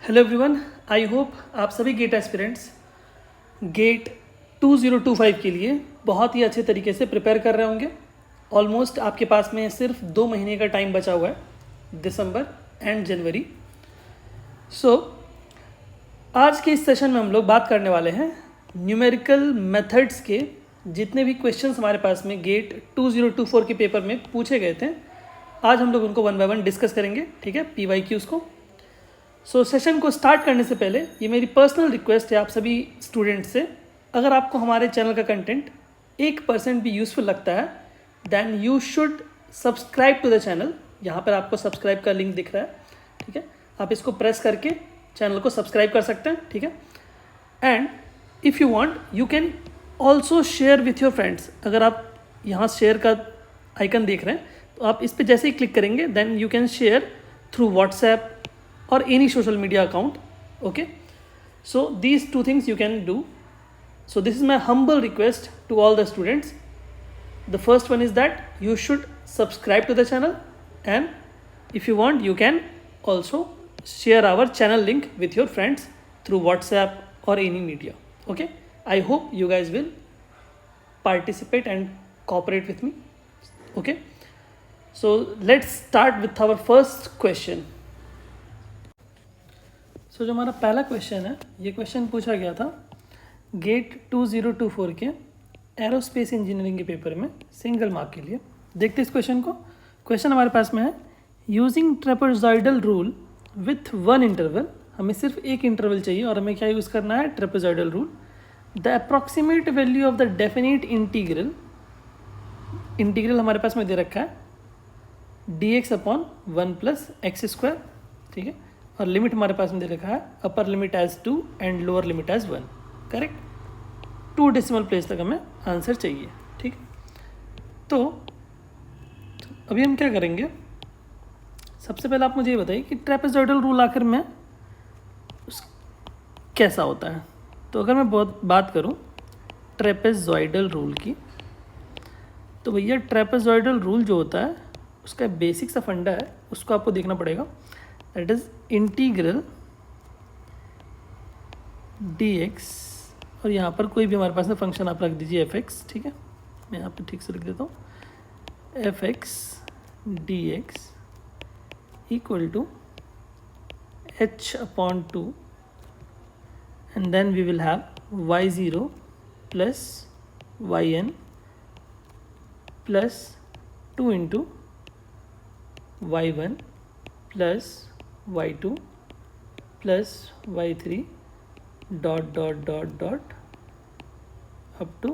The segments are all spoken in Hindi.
हेलो एवरीवन, आई होप आप सभी गेट एस्पिरेंट्स गेट 2025 के लिए बहुत ही अच्छे तरीके से प्रिपेयर कर रहे होंगे। ऑलमोस्ट आपके पास में सिर्फ 2 महीने का टाइम बचा हुआ है, दिसंबर एंड जनवरी। सो आज के इस सेशन में हम लोग बात करने वाले हैं न्यूमेरिकल मेथड्स के जितने भी क्वेश्चंस हमारे पास में गेट 2024 के पेपर में पूछे गए थे। आज हम लोग उनको 1 बाय 1 डिस्कस करेंगे, ठीक है, PYQs को। सो सेशन को स्टार्ट करने से पहले ये मेरी पर्सनल रिक्वेस्ट है आप सभी स्टूडेंट्स से, अगर आपको हमारे चैनल का कंटेंट 1% भी यूज़फुल लगता है then you should subscribe to the channel. यहाँ पर आपको सब्सक्राइब का लिंक दिख रहा है, ठीक है, आप इसको प्रेस करके चैनल को सब्सक्राइब कर सकते हैं, ठीक है। And if you want you can also share with your friends. अगर आप यहाँ शेयर का आइकन देख रहे हैं तो आप इस पर जैसे ही क्लिक करेंगे then you can share through WhatsApp or any social media account. Okay, so these two things you can do. So this is my humble request to all the students. The first one is that you should subscribe to the channel, and if you want you can also share our channel link with your friends through WhatsApp or any media. Okay, I hope you guys will participate and cooperate with me. Okay, so let's start with our first question. सो जो हमारा पहला क्वेश्चन है, ये क्वेश्चन पूछा गया था गेट 2024 के एरोस्पेस इंजीनियरिंग के पेपर में सिंगल मार्क के लिए। देखते इस क्वेश्चन को। क्वेश्चन हमारे पास में है, using trapezoidal rule with 1 interval. हमें सिर्फ एक इंटरवल चाहिए और हमें क्या यूज़ करना है, trapezoidal rule. The approximate value of the definite integral, integral हमारे पास में दे रखा है dx/1 + x², ठीक है, और लिमिट हमारे पास में दे रखा है upper limit as 2 and lower limit as 1। Correct, 2 decimal place तक हमें आंसर चाहिए, ठीक। तो अभी हम क्या करेंगे, सबसे पहले आप मुझे ये बताइए कि ट्रेपेजॉइडल रूल आखिर में कैसा होता है। तो अगर मैं बात करूँ ट्रेपेजॉइडल रूल की, तो भैया ट्रेपेजॉइडल रूल जो होता है उसका बेसिक सा फंडा है, उसको आपको देखना पड़ेगा। दैट इज इंटीग्रल dx, और यहाँ पर कोई भी हमारे पास में फंक्शन आप रख दीजिए fx, ठीक है, मैं यहाँ पर ठीक से लिख देता हूँ fx dx equal to h/2 and then we will have y0 plus yn plus 2 into y1 plus y2 plus y3 dot dot dot dot up to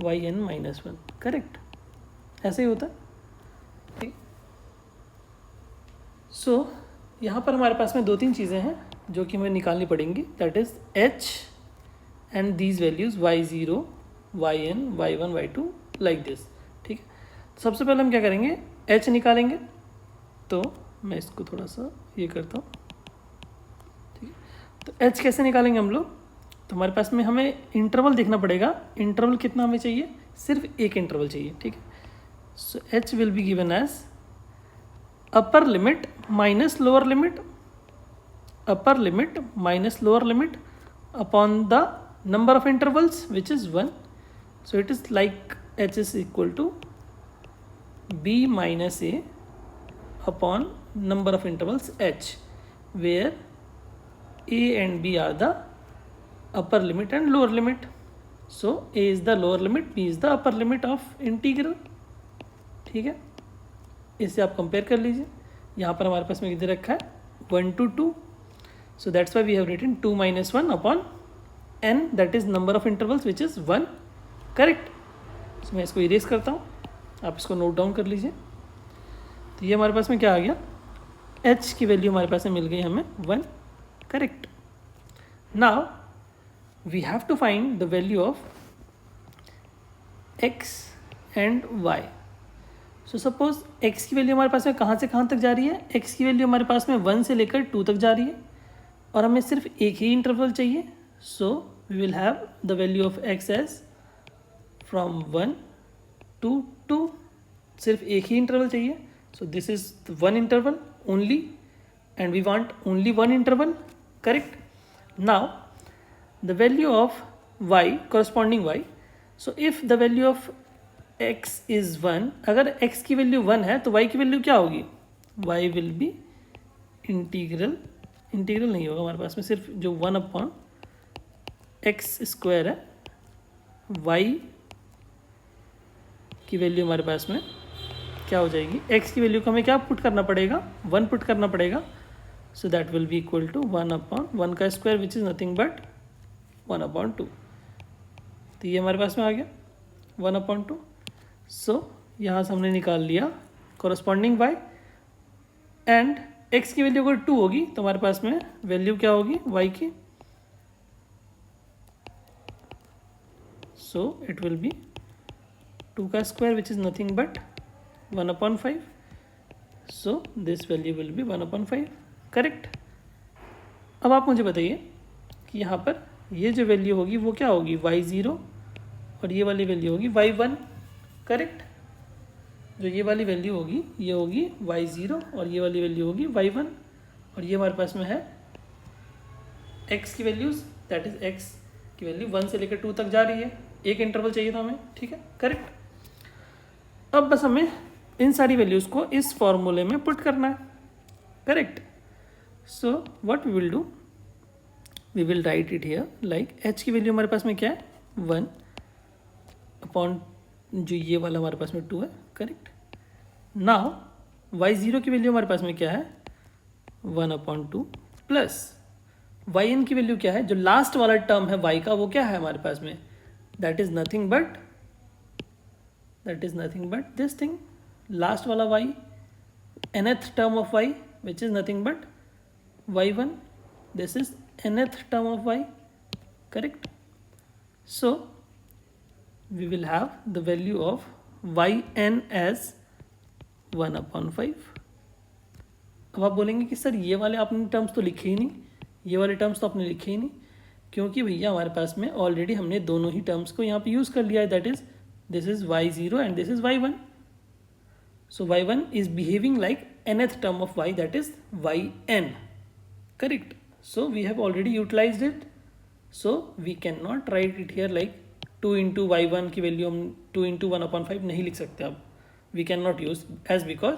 yn-1। Correct, ऐसे ही होता है, ठीक। सो यहाँ पर हमारे पास में 2-3 चीज़ें हैं जो कि हमें निकालनी पड़ेंगी। That is h and these values y0 yn y1 y2 like this, ठीक है। तो सबसे पहले हम क्या करेंगे, h निकालेंगे। तो मैं इसको थोड़ा सा ये करता हूँ, ठीक है। तो h कैसे निकालेंगे हम लोग, तो हमारे पास में हमें इंटरवल देखना पड़ेगा। इंटरवल कितना हमें चाहिए, सिर्फ एक इंटरवल चाहिए, ठीक है। So h will be given as upper limit minus lower limit, upper limit minus lower limit upon the number of intervals which is 1। So it is like h is equal to b minus a upon number of intervals h, where a and b are the upper limit and lower limit. So a is the lower limit, b is the upper limit of integral, ठीक है। इसे आप कंपेयर कर लीजिए। यहाँ पर हमारे पास में इधर रखा है 1 to 2, so that's why we have written 2 - 1 upon n, that is number of intervals which is 1, correct. so मैं इसको इरेज करता हूँ, आप इसको नोट डाउन कर लीजिए। तो ये हमारे पास में क्या आ गया, h की वैल्यू हमारे पास में मिल गई हमें 1, correct. Now we have to find the value of x and y। So suppose x की वैल्यू हमारे पास में कहाँ से कहाँ तक जा रही है, x की वैल्यू हमारे पास में 1 से लेकर 2 तक जा रही है और हमें सिर्फ एक ही इंटरवल चाहिए। So we will have the value of x as from 1 to 2, सिर्फ एक ही इंटरवल चाहिए। So this is the one interval only, and we want only one interval, correct? Now the value of y, corresponding y, so if the value of x is 1, अगर x की वैल्यू 1 है तो y की वैल्यू क्या होगी? y will be इंटीग्रल नहीं होगा हमारे पास में, सिर्फ जो 1/x² है, y की वैल्यू हमारे पास में क्या हो जाएगी? x की वैल्यू को हमें क्या पुट करना पड़ेगा? 1 पुट करना पड़ेगा. So that will be equal to 1/1 का square which is nothing but 1/2. तो ये हमारे पास में आ गया 1/2. सो यहाँ से हमने निकाल लिया कॉरस्पॉन्डिंग y, एंड x की वैल्यू अगर 2 होगी तो हमारे पास में वैल्यू क्या होगी y की? सो इट विल बी 2 का square which is nothing but 1/5. So this value will be 1/5, correct? अब आप मुझे बताइए कि यहाँ पर ये जो वैल्यू होगी वो क्या होगी? y0, और ये वाली वैल्यू होगी y1, करेक्ट? जो ये वाली वैल्यू होगी ये होगी y0 और ये वाली वैल्यू होगी y1, और ये हमारे पास में है x की वैल्यूज़, दैट इज़ x की वैल्यू 1 से लेकर 2 तक जा रही है. एक इंटरवल चाहिए था हमें, ठीक है, करेक्ट? अब बस हमें इन सारी वैल्यूज़ को इस फॉर्मूले में पुट करना है, correct? So what we will do, we will write it here like h की वैल्यू हमारे पास में क्या है? 1 अपॉन जो ये वाला हमारे पास में 2 है, करेक्ट? नाउ y0 की वैल्यू हमारे पास में क्या है? 1/2 प्लस yn की वैल्यू क्या है? जो लास्ट वाला टर्म है y का वो क्या है हमारे पास में? That is nothing but this thing, last वाला y, nth term of y which is nothing but y1. This is nth term of y, correct? So we will have the value of yn as 1/5. अब आप बोलेंगे कि सर ये वाले आपने टर्म्स तो लिखे ही नहीं, ये वाले टर्म्स तो आपने लिखे ही नहीं, क्योंकि भैया हमारे पास में ऑलरेडी हमने दोनों ही टर्म्स को यहाँ पे यूज़ कर लिया है, that is this is y0 and this is y1. So y1 is behaving like nth term of y, that is yn, correct? So we have already utilized it, so we can not write it here like 2 into y1 की वैल्यू हम 2 इंटू 1/5 नहीं लिख सकते अब. We can not use as because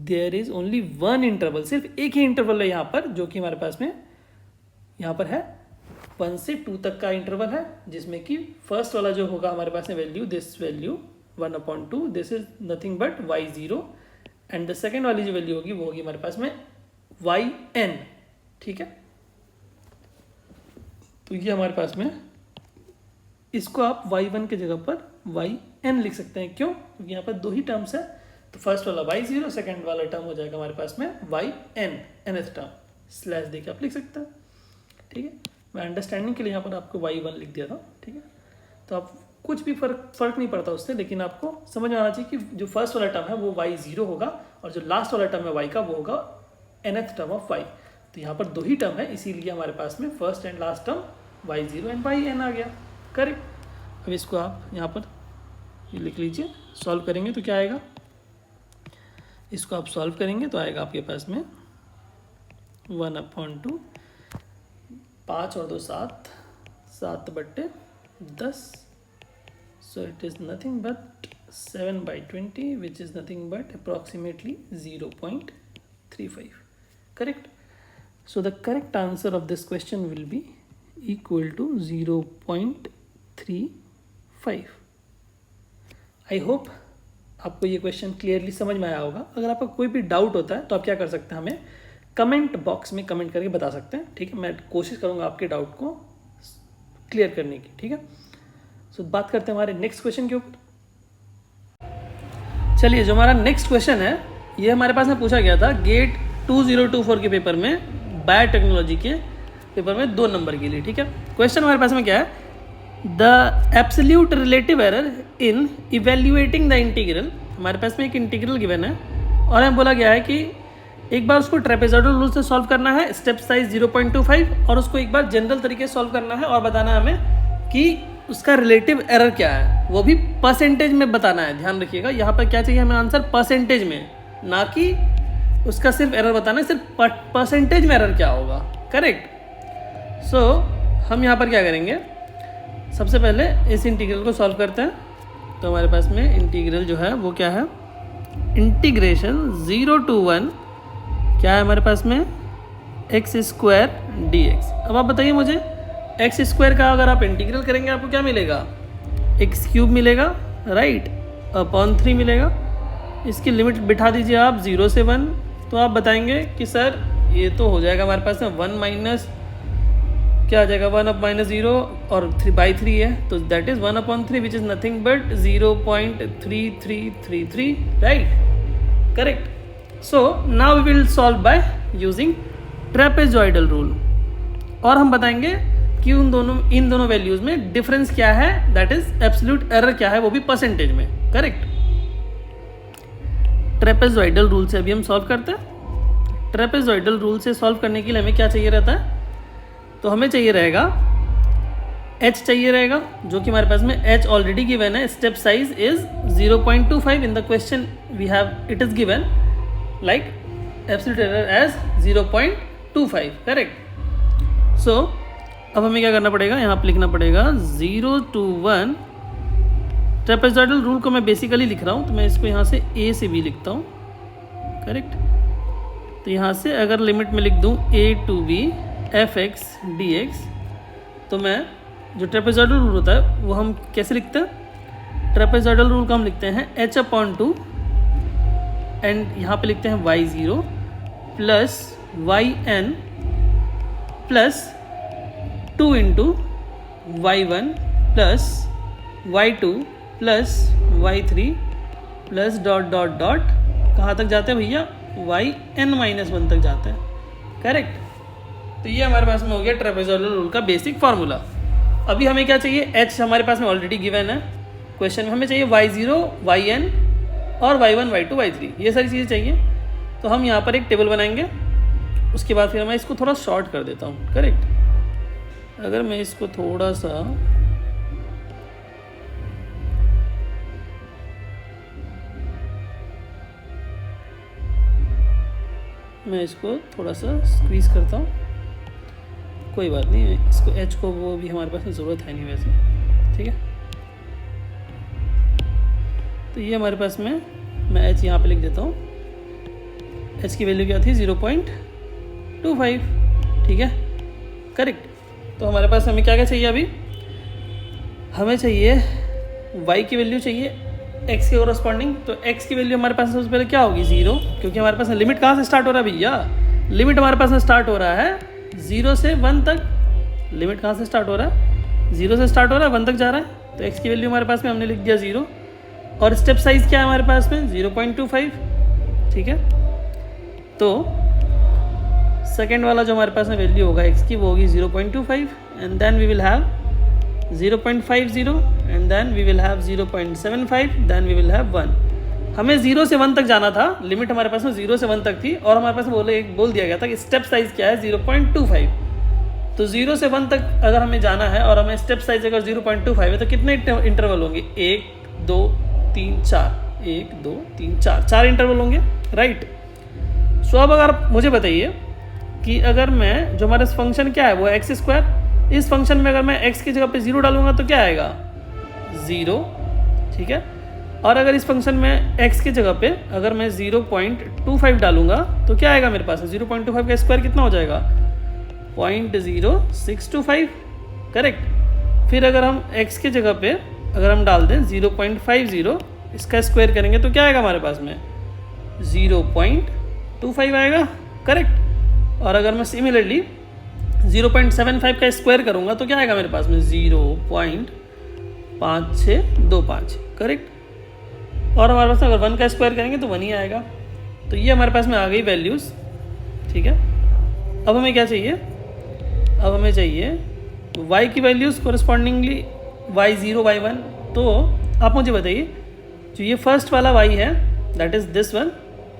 there is only one interval, सिर्फ एक ही इंटरवल है यहाँ पर, जो कि हमारे पास में यहाँ पर है 1 से 2 तक का इंटरवल है, जिसमें कि फर्स्ट वाला जो होगा हमारे पास में value, this value 1/2, this is nothing but y0, and the second वाली जो वैल्यू होगी वो होगी हमारे पास में yn, ठीक है? तो ये हमारे पास में, इसको आप y1 के जगह पर yn लिख सकते हैं. क्यों? क्योंकि यहाँ पर दो ही टर्म्स है, तो फर्स्ट वाला y0, सेकंड वाला टर्म हो जाएगा हमारे पास में yn, nth टर्म, स्लैश दे के आप लिख सकते हैं, ठीक है? मैं अंडरस्टैंडिंग के लिए यहाँ पर आपको y1 लिख दिया था, ठीक है? तो आप कुछ भी फर्क नहीं पड़ता उससे, लेकिन आपको समझ में आना चाहिए कि जो फर्स्ट वाला टर्म है वो y0 होगा, और जो लास्ट वाला टर्म है y का वो होगा nth टर्म ऑफ y. तो यहाँ पर दो ही टर्म है, इसीलिए हमारे पास में first and last term y0 and yn आ गया, करेक्ट? अब इसको आप यहाँ पर ये लिख लीजिए, सॉल्व करेंगे तो क्या आएगा? इसको आप सॉल्व करेंगे तो आएगा आपके पास में 1/2, 5 और 2 7, 7/10. So it is nothing but 7/20, which is nothing but approximately 0.35. Correct? So the correct answer of this question will be equal to 0.35. I hope आपको ये क्वेश्चन क्लियरली समझ में आया होगा. अगर आपका कोई भी डाउट होता है तो आप क्या कर सकते हैं, हमें कमेंट बॉक्स में कमेंट करके बता सकते हैं, ठीक है? मैं कोशिश करूँगा आपके डाउट को क्लियर करने की, ठीक है? सो बात करते हैं हमारे नेक्स्ट क्वेश्चन के ऊपर. चलिए, जो हमारा नेक्स्ट क्वेश्चन है ये हमारे पास में पूछा गया था गेट 2024 के पेपर में, बायोटेक्नोलॉजी के पेपर में 2 नंबर के लिए, ठीक है? क्वेश्चन हमारे पास में क्या है, the absolute relative error in evaluating the integral. हमारे पास में एक इंटीग्रल गिवन है और हमें बोला गया है कि एक बार उसको ट्रेपेजॉइडल रूल से सॉल्व करना है, स्टेप साइज 0.25, और उसको एक बार जनरल तरीके से सॉल्व करना है और बताना है हमें कि उसका रिलेटिव एरर क्या है, वो भी परसेंटेज में बताना है. ध्यान रखिएगा, यहाँ पर क्या चाहिए हमें आंसर, परसेंटेज में, ना कि उसका सिर्फ एरर बताना है, सिर्फ परसेंटेज में एरर क्या होगा। करेक्ट। सो हम यहाँ पर क्या करेंगे, सबसे पहले इस इंटीग्रल को सॉल्व करते हैं। तो हमारे पास में इंटीग्रल जो है वो क्या है, इंटीग्रेशन 0 to 1 क्या है हमारे पास में, एक्स स्क्वायर dx। अब आप बताइए मुझे, एक्स स्क्वायर का अगर आप इंटीग्रल करेंगे आपको क्या मिलेगा, एक्स क्यूब मिलेगा, राइट, अपॉन 3 मिलेगा। इसकी लिमिट बिठा दीजिए आप 0 से 1, तो आप बताएंगे कि सर ये तो हो जाएगा हमारे पास में 1 माइनस क्या आ जाएगा, 1 अप माइनस 0 और 3/3 है, तो that is 1/3 which is nothing but 0.3333, right, correct. So now we will solve by using trapezoidal rule, और हम बताएंगे कि इन दोनों वैल्यूज़ में डिफरेंस क्या है, दैट इज एब्सोल्यूट एरर क्या है, वो भी परसेंटेज में। करेक्ट। ट्रेपेजॉइडल रूल से अभी हम सॉल्व करते हैं। ट्रेपेजॉइडल रूल से सॉल्व करने के लिए हमें क्या चाहिए रहता है, तो हमें चाहिए रहेगा h चाहिए रहेगा, जो कि हमारे पास में h ऑलरेडी गिवन है। Step size is 0.25 in the question we have, it is given like absolute error as 0.25। Correct. So अब हमें क्या करना पड़ेगा, यहाँ पर लिखना पड़ेगा 0 to 1। ट्रेपेजॉइडल रूल को मैं बेसिकली लिख रहा हूँ, तो मैं इसको यहाँ से a से b लिखता हूँ। करेक्ट। तो यहाँ से अगर लिमिट में लिख दूँ a to b f(x) dx, तो मैं जो ट्रेपेजॉइडल रूल होता है वो हम कैसे लिखते हैं, ट्रेपेजॉइडल रूल को हम लिखते हैं h/2 एंड यहाँ पे लिखते हैं y0 plus yn plus 2 into y1 plus y2 plus y3 plus dot dot dot कहाँ तक जाते हैं भैया, yn-1 तक जाते हैं। करेक्ट। तो ये हमारे पास में हो गया ट्रेपेजॉइडल रूल का बेसिक फार्मूला। अभी हमें क्या चाहिए, h हमारे पास में ऑलरेडी गिवन है क्वेश्चन में, हमें चाहिए y0 yn और y1 y2 y3, ये सारी चीज़ें चाहिए। तो हम यहाँ पर एक टेबल बनाएंगे, उसके बाद फिर मैं इसको थोड़ा शॉर्ट कर देता हूँ। करेक्ट। अगर मैं इसको थोड़ा सा स्क्वीज करता हूँ, कोई बात नहीं, इसको h को वो भी हमारे पास में ज़रूरत है नहीं वैसे, ठीक है। तो ये हमारे पास में मैं h यहाँ पे लिख देता हूँ, h की वैल्यू क्या थी 0.25, ठीक है। करेक्ट। तो हमारे पास हमें क्या क्या चाहिए, अभी हमें चाहिए y की वैल्यू चाहिए x के कोरस्पॉन्डिंग। तो x की वैल्यू हमारे पास सबसे पहले क्या होगी 0, क्योंकि हमारे पास लिमिट कहाँ से स्टार्ट हो रहा है भैया, लिमिट हमारे पास में स्टार्ट हो रहा है 0 से 1 तक। लिमिट कहाँ से स्टार्ट हो रहा है, 0 से स्टार्ट हो रहा है 1 तक जा रहा है, तो x की वैल्यू हमारे पास में हमने लिख दिया 0, और स्टेप साइज क्या है हमारे पास में 0.25, ठीक है। तो सेकेंड वाला जो हमारे पास में वैल्यू होगा x की वो होगी 0.25 and then we will have 0.50 and then we will have 0.75, then we will have 1। हमें 0 से 1 तक जाना था, लिमिट हमारे पास में 0 से 1 तक थी, और हमारे पास बोल दिया गया था कि स्टेप साइज क्या है 0.25। तो 0 से 1 तक अगर हमें जाना है और हमें स्टेप साइज अगर 0.25 है तो कितने इंटरवल होंगे, 1 2 3 4, 1 2 3 4, 4 इंटरवल होंगे, राइट। सो अब अगर मुझे बताइए कि अगर मैं जो हमारा फंक्शन क्या है वो एक्स स्क्वायर, इस फंक्शन में अगर मैं x की जगह पे 0 डालूंगा तो क्या आएगा 0, ठीक है। और अगर इस फंक्शन में x की जगह पे अगर मैं 0.25 डालूंगा तो क्या आएगा मेरे पास, 0.25 का स्क्वायर कितना हो जाएगा 0.0625। करेक्ट। फिर अगर हम x की जगह पे अगर हम डाल दें 0.50, इसका स्क्वायर करेंगे तो क्या आएगा हमारे पास में 0.25 आएगा। करेक्ट। और अगर मैं सिमिलरली 0.75 का स्क्वायर करूंगा तो क्या आएगा मेरे पास में 0.5625। करेक्ट। और हमारे पास अगर 1 का स्क्वायर करेंगे तो 1 ही आएगा। तो ये हमारे पास में आ गई वैल्यूज़, ठीक है। अब हमें क्या चाहिए, अब हमें चाहिए y की वैल्यूज़ कोरस्पॉन्डिंगली y0 y1। तो आप मुझे बताइए जो ये फर्स्ट वाला y है that is this one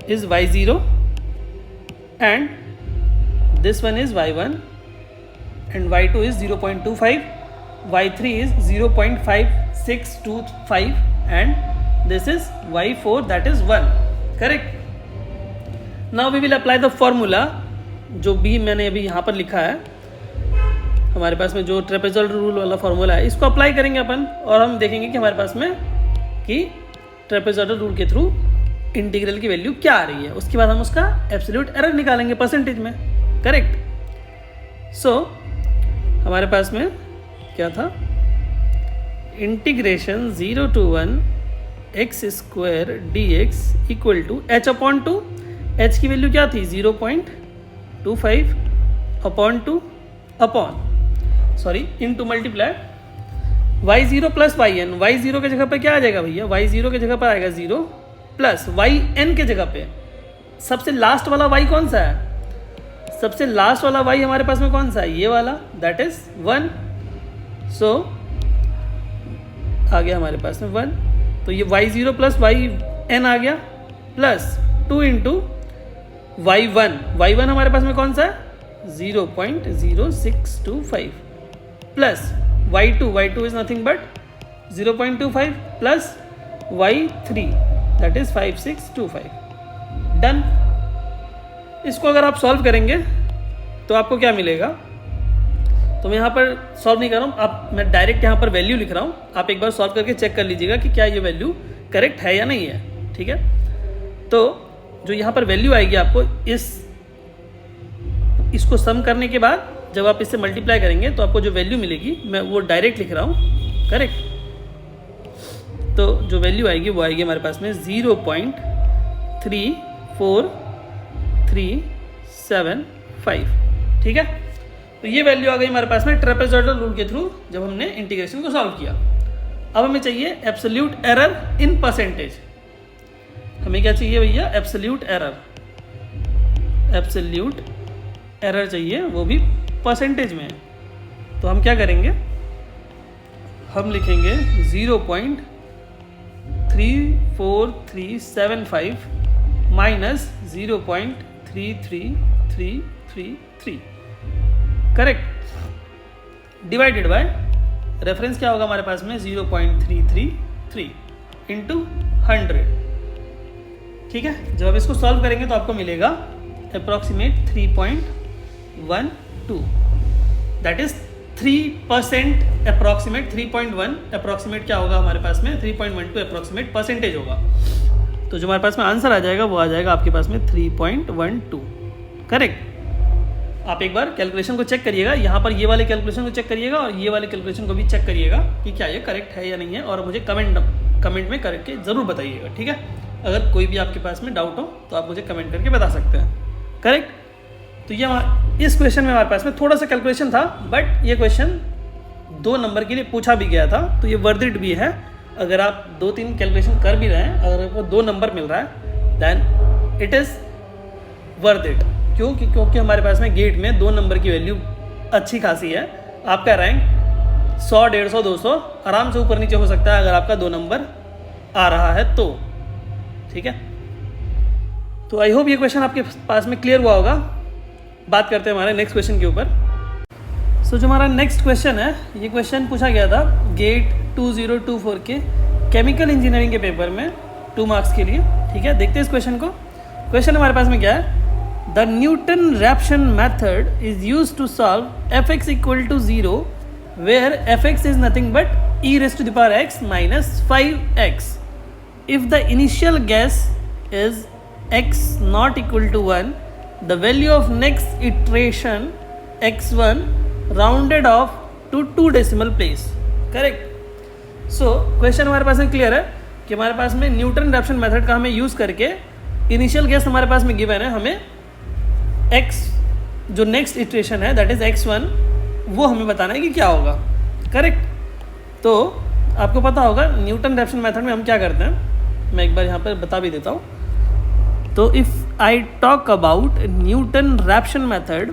is y0 and this one is y1 and y2 is 0.25, y3 is 0.5625 and this is y4 that is 1. Correct. Now we will apply the formula जो भी मैंने अभी यहाँ पर लिखा है, हमारे पास में जो ट्रेपेजॉइडल रूल वाला फॉर्मूला है, इसको अप्लाई करेंगे अपन और हम देखेंगे कि हमारे पास में कि ट्रेपेजॉइडल रूल के थ्रू इंटीग्रल की वैल्यू क्या आ रही है। उसके बाद हम उसका एब्सोल्यूट एरर निकालेंगे परसेंटेज में। करेक्ट। सो हमारे पास में क्या था, integration 0 to 1 x square dx equal to h upon 2। h की वैल्यू क्या थी 0.25 upon 2 upon into multiply y0 plus yn। y0 के जगह पे क्या आ जाएगा भैया, y0 के जगह पर आएगा 0 प्लस yn के जगह पे सबसे लास्ट वाला y कौन सा है, सबसे लास्ट वाला y हमारे पास में कौन सा है, ये वाला, दैट इज 1। सो आ गया हमारे पास में 1, तो ये y0 प्लस yn आ गया प्लस 2 इंटू y1 हमारे पास में कौन सा है 0.0625 plus y2 is nothing but 0.25 plus y3 that is 5625। Done. इसको अगर आप सॉल्व करेंगे तो आपको क्या मिलेगा, तो मैं यहाँ पर सॉल्व नहीं कर रहा हूँ, मैं डायरेक्ट यहाँ पर वैल्यू लिख रहा हूँ। आप एक बार सॉल्व करके चेक कर लीजिएगा कि क्या ये वैल्यू करेक्ट है या नहीं है। ठीक है, तो जो यहाँ पर वैल्यू आएगी आपको इसको सम करने के बाद जब आप इससे मल्टीप्लाई करेंगे तो आपको जो वैल्यू मिलेगी, मैं वो डायरेक्ट लिख रहा हूँ। करेक्ट। तो जो वैल्यू आएगी वो आएगी हमारे पास में 0.34375। ठीक है, तो ये वैल्यू आ गई हमारे पास में ट्रेपेजॉइडल रूल के थ्रू जब हमने इंटीग्रेशन को सॉल्व किया। अब हमें चाहिए एब्सोल्यूट एरर इन परसेंटेज। हमें क्या चाहिए भैया, एब्सोल्यूट एरर चाहिए, वो भी परसेंटेज में। तो हम क्या करेंगे, हम लिखेंगे 0.34375 minus 0.33333। Correct. Divided by reference क्या होगा हमारे पास में 0.333 इंटू 100। ठीक है, जब आप इसको सॉल्व करेंगे तो आपको मिलेगा approximate 3.12, that is 3% approximate 3.1 approximate क्या होगा हमारे पास में 3.12 अप्रॉक्सीमेट परसेंटेज होगा। तो जो हमारे पास में आंसर आ जाएगा वो आ जाएगा आपके पास में 3.12। करेक्ट। आप एक बार कैलकुलेशन को चेक करिएगा, यहाँ पर ये वाले कैलकुलेशन को चेक करिएगा और ये वाले कैलकुलेशन को भी चेक करिएगा कि क्या ये करेक्ट है या नहीं है, और मुझे कमेंट में करके ज़रूर बताइएगा। ठीक है, अगर कोई भी आपके पास में डाउट हो तो आप मुझे कमेंट करके बता सकते हैं। करेक्ट। तो ये इस क्वेश्चन में हमारे पास में थोड़ा सा कैलकुलेशन था, बट ये क्वेश्चन 2 नंबर के लिए पूछा भी गया था, तो ये वर्थ इट भी है। अगर आप 2-3 कैलकुलेशन कर भी रहे हैं, अगर आपको 2 नंबर मिल रहा है then it is worth it. क्योंकि हमारे पास में गेट में 2 नंबर की वैल्यू अच्छी खासी है। आपका रैंक 100, 150, 200 आराम से ऊपर नीचे हो सकता है अगर आपका 2 नंबर आ रहा है तो। ठीक है, तो आई होप ये क्वेश्चन आपके पास में क्लियर हुआ होगा। बात करते हैं हमारे नेक्स्ट क्वेश्चन के ऊपर। सो जो हमारा नेक्स्ट क्वेश्चन है, ये क्वेश्चन पूछा गया था गेट 2024 के केमिकल इंजीनियरिंग के पेपर में 2 मार्क्स के लिए। ठीक है, देखते हैं इस क्वेश्चन को। क्वेश्चन हमारे पास में क्या है, the Newton Raphson method is use to solve fx equal to 0 where fx is nothing but e raised to the power x minus 5x if the initial guess is x not equal to 1, the value of next iteration x1 rounded off to 2 decimal place. Correct. So question हमारे पास में क्लियर है कि हमारे पास में न्यूटन रैप्शन मेथड का हमें यूज़ करके इनिशियल गेस हमारे पास में गिवन है, हमें x जो नेक्स्ट इटरेशन है दैट इज x1 वो हमें बताना है कि क्या होगा। करेक्ट। तो आपको पता होगा न्यूटन रैप्शन मेथड में हम क्या करते हैं, मैं एक बार यहाँ पर बता भी देता हूँ। तो if I talk about Newton Raphson method,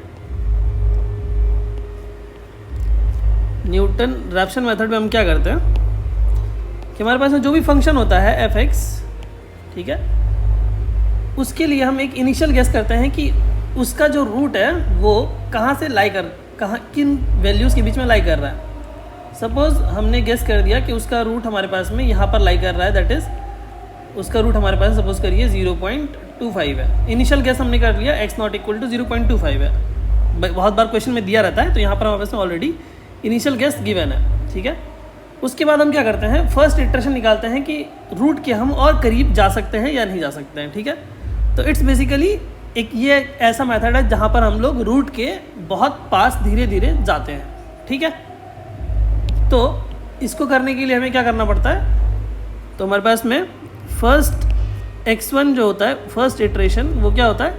Newton Raphson method में हम क्या करते हैं कि हमारे पास में जो भी फंक्शन होता है fx, ठीक है, उसके लिए हम एक इनिशियल गेस करते हैं कि उसका जो रूट है वो कहाँ से लाई कर, किन वैल्यूज़ के बीच में लाई कर रहा है। सपोज हमने गेस कर दिया कि उसका रूट हमारे पास में यहाँ पर लाई कर रहा है, दैट इज़ उसका रूट हमारे पास सपोज करिए 0.25 है। इनिशियल गैस हमने कर लिया x नॉट इक्वल टू 0.25 है। बहुत बार क्वेश्चन में दिया रहता है, तो यहाँ पर हमारे पास में ऑलरेडी इनिशियल गैस गिवन है, ठीक है। उसके बाद हम क्या करते हैं, फर्स्ट इटरेशन निकालते हैं कि रूट के हम और करीब जा सकते हैं या नहीं जा सकते हैं, ठीक है। तो इट्स बेसिकली एक ये ऐसा मेथड है जहाँ पर हम लोग रूट के बहुत पास धीरे धीरे जाते हैं, ठीक है। तो इसको करने के लिए हमें क्या करना पड़ता है, तो हमारे पास में फर्स्ट x1 जो होता है, फर्स्ट इटरेशन वो क्या होता है,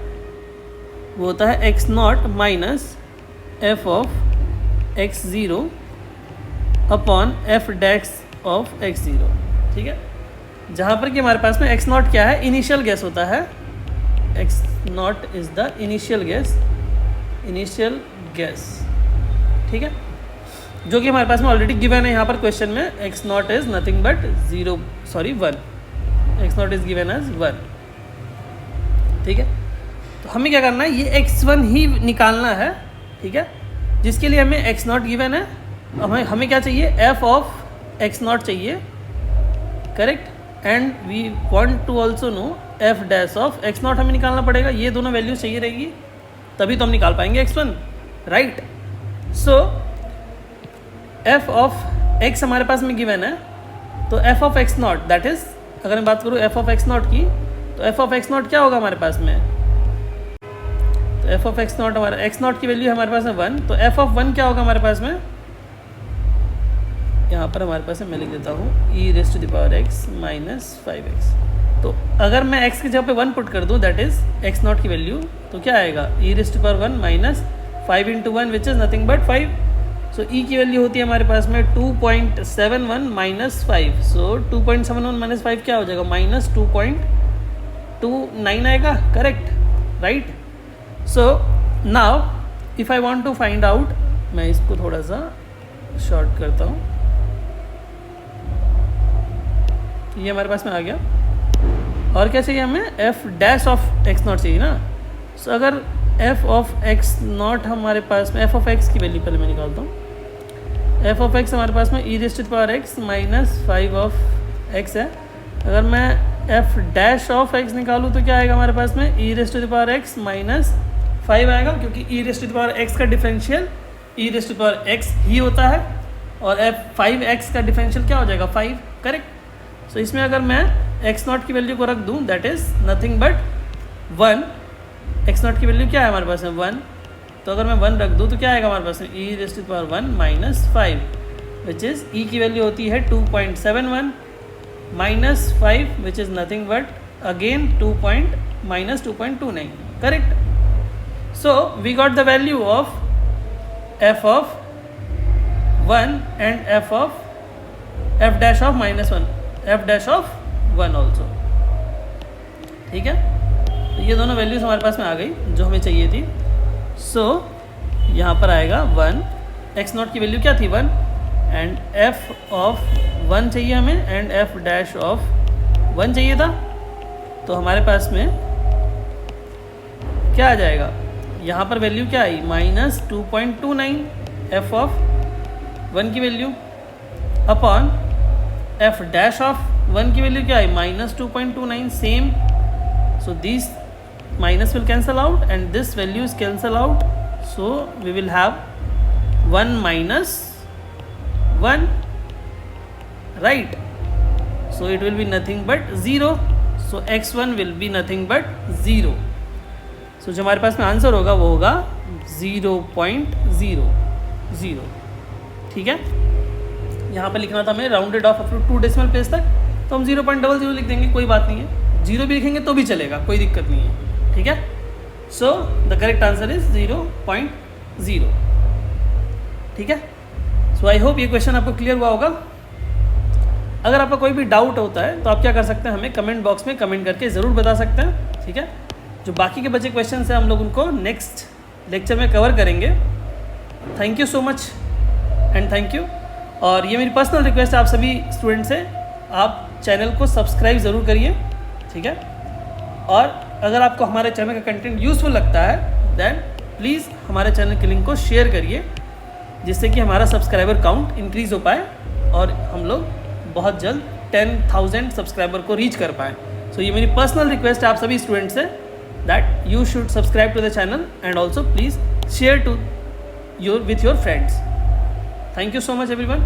वो होता है x not minus F of x0 upon F dash of x0, ठीक है। जहाँ पर कि हमारे पास में x नॉट क्या है, इनिशियल गैस होता है। x not is the initial guess, ठीक है, जो कि हमारे पास में ऑलरेडी गिवन है यहाँ पर क्वेश्चन में। x not is nothing but 1, x not is given as 1, ठीक है। तो हमें क्या करना है, ये x1 ही निकालना है, ठीक है, जिसके लिए हमें x नॉट गिवन है। हमें क्या चाहिए, f ऑफ x नॉट चाहिए, correct. And we want to also know f dash of x not हमें निकालना पड़ेगा। ये दोनों वैल्यूज चाहिए रहेगी, तभी तो हम निकाल पाएंगे x1, right. So f of x हमारे पास में गिवन है, तो f of x not that is, अगर मैं बात करूँ f ऑफ x नॉट की, तो f ऑफ x नॉट क्या होगा हमारे पास में, तो f ऑफ x नॉट, हमारा x नॉट की वैल्यू हमारे पास है 1, तो f ऑफ 1 क्या होगा हमारे पास में, यहाँ पर हमारे पास मैं लिख देता हूँ e⁻x माइनस 5x। तो अगर मैं x की जगह पे 1 पुट कर दूँ, दैट इज x नॉट की वैल्यू, तो क्या आएगा, e⁻1 minus 5 into 1 which is nothing but 5। So e की वैल्यू होती है हमारे पास में 2.71 माइनस 5। सो 2.71 माइनस 5 क्या हो जाएगा, माइनस 2.29 आएगा, correct, right. So now if I want to find out, मैं इसको थोड़ा सा शॉर्ट करता हूँ, ये हमारे पास में आ गया। और क्या चाहिए हमें, f dash of x not चाहिए ना। सो अगर f ऑफ x नॉट हमारे पास में, f ऑफ x की वैल्यू पहले मैं निकालता हूँ। f ऑफ x हमारे पास में e⁻x माइनस 5 ऑफ x है। अगर मैं f डैश ऑफ x निकालूँ तो क्या आएगा हमारे पास में, e⁻x माइनस 5 आएगा, क्योंकि e⁻x का डिफरेंशियल e⁻x ही होता है, और f5x का डिफरेंशियल क्या हो जाएगा, 5, करेक्ट। सो इसमें अगर मैं x नॉट की वैल्यू को रख दूँ, that is nothing but 1। x not की वैल्यू क्या है हमारे पास में, 1, तो अगर मैं 1 रख दूँ तो क्या आएगा हमारे पास में, e⁻1 minus 5, which is e की वैल्यू होती है 2.71 minus 5, which is nothing but again minus 2.29, correct. So we got the value of f of 1 and f dash of minus 1, f dash of 1 also, ठीक है। तो ये दोनों वैल्यूज हमारे पास में आ गई जो हमें चाहिए थी। सो यहाँ पर आएगा 1, x नॉट की वैल्यू क्या थी, 1, एंड f ऑफ 1 चाहिए हमें, एंड f डैश ऑफ 1 चाहिए था। तो हमारे पास में क्या आ जाएगा, यहाँ पर वैल्यू क्या आई, माइनस 2.29 f ऑफ 1 की value upon f dash of 1 की वैल्यू क्या है, minus 2.29, same. So this minus will cancel out and this value is cancel out, so we will have 1 minus 1, right. So it will be nothing but 0, so x1 will be nothing but 0। So जो हमारे पास में आंसर होगा वो होगा 0.00, ठीक है। यहाँ पर लिखना था हमें rounded off up to 2 decimal place तक, तो हम 0.00 लिख देंगे, कोई बात नहीं है। 0 भी लिखेंगे तो भी चलेगा, कोई दिक्कत नहीं है, ठीक है। So the correct answer is 0.0, ठीक है। सो आई होप ये क्वेश्चन आपको क्लियर हुआ होगा। अगर आपका कोई भी डाउट होता है तो आप क्या कर सकते हैं, हमें कमेंट बॉक्स में कमेंट करके ज़रूर बता सकते हैं, ठीक है। जो बाकी के बचे क्वेश्चन हैं हम लोग उनको नेक्स्ट लेक्चर में कवर करेंगे। Thank you so much and thank you. और ये मेरी पर्सनल रिक्वेस्ट है आप सभी स्टूडेंट से, आप चैनल को सब्सक्राइब ज़रूर करिए, ठीक है। और अगर आपको हमारे चैनल का कंटेंट यूज़फुल लगता है देन प्लीज़ हमारे चैनल के लिंक को शेयर करिए, जिससे कि हमारा सब्सक्राइबर काउंट इंक्रीज़ हो पाए और हम लोग बहुत जल्द 10,000 सब्सक्राइबर को रीच कर पाएँ। तो ये मेरी पर्सनल रिक्वेस्ट है आप सभी स्टूडेंट्स से that you should subscribe to the channel and also please share to with your friends. Thank you so much everyone.